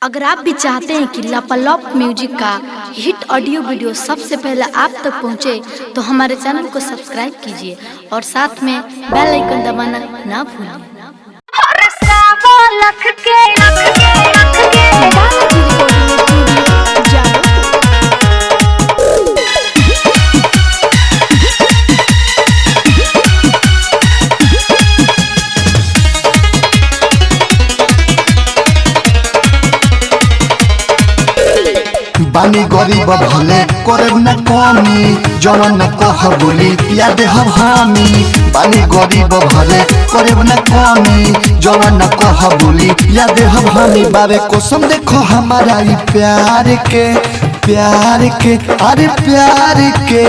अगर आप भी चाहते हैं कि लापालॉप म्यूजिक का हिट ऑडियो वीडियो सबसे पहले आप तक पहुंचे, तो हमारे चैनल को सब्सक्राइब कीजिए और साथ में बेल आइकन दबाना ना भूलें। बानी गरीब भले करे न कमी जवन न कह बोली पिया दे हामी। बानी गरीब भले करे न कमी जवन न कह बोली पिया दे हामी। बाबे कसम देखो हमारा ई प्यार के अरे प्यार के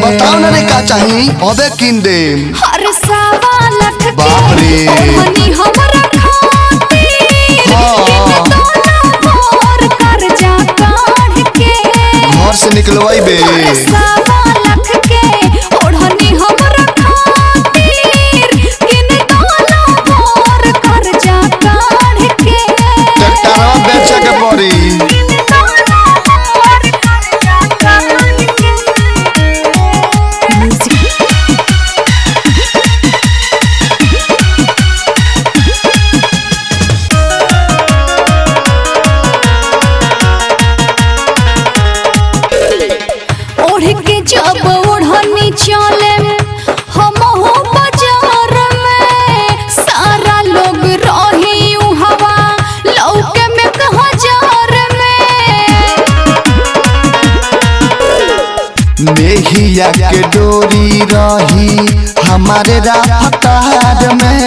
बताओ ना रे का चाही अबे किन दे हर सवा लाख के बाप रे ओहनी हमरा खातिर और कर्जा काढ़ के घर से निकलवाई बे। हर सवा लाख के ओहनी हमरा खातिर किन दोला और कर्जा काढ़ के ट्रैक्टरवा बेचे के पड़ी। जब ओढ़नी चले हम हो बाजार में सारा लोग रही हवा लौके में कहाँ जार में मेहिया के डोरी रही हमारे राफ्तार में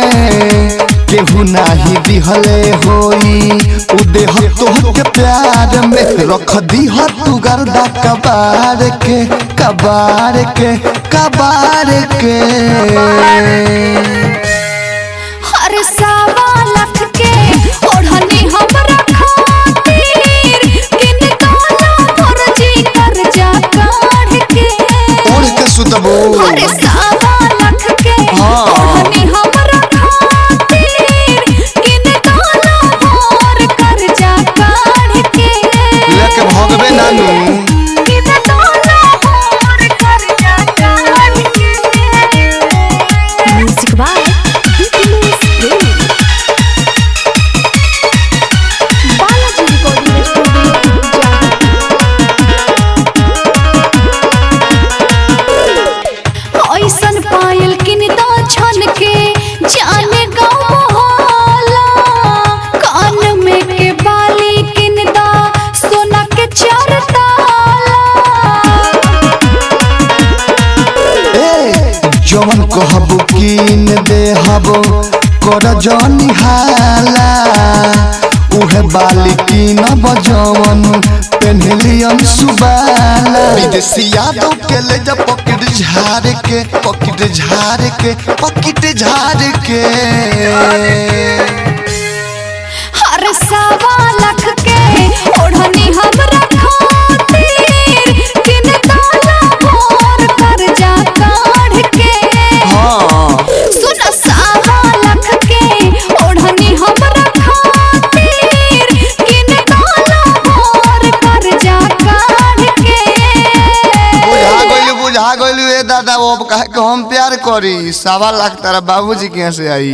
केहू नाही दिहले होई उदेह तोह के प्यार में रख दीह तू गर्दा कबार के हर सवा लाख के ओढ़नी हमरा खातिर किन दोला फर्जी कर्जा काढ़ के ओढ़ के सुतबो हर सवा लाख के ओढ़नी हमरा खातिर किन दोला और कर्जा काढ़ के लेके भगबे नानू किन दोला और कर्जा काढ़ के music by Balaji recording studio ऐसन पायल किनता छन के जाने गाँव मोहल्ला कान में के बाली किनता सोना के चार ताला जवन कहबो कीन दे हबो कर जनी हाला उहे बाली कीनब जवन पेन्हलियन सुबाला विदेशी यादव के ले जा पॉकेट झाड़ के हर सवा लाख के ओढ़नी हमरा खातिर किन दोला और कर्जा काढ़ के सुन सवा लाख के ओढ़नी हमरा खातिर किन दोला और कर्जा काढ़ के बुझा गइलू ए दादा वो कहे कि हम प्यार करी 1.25 लाख तारा बाबूजी के यहाँ से आई।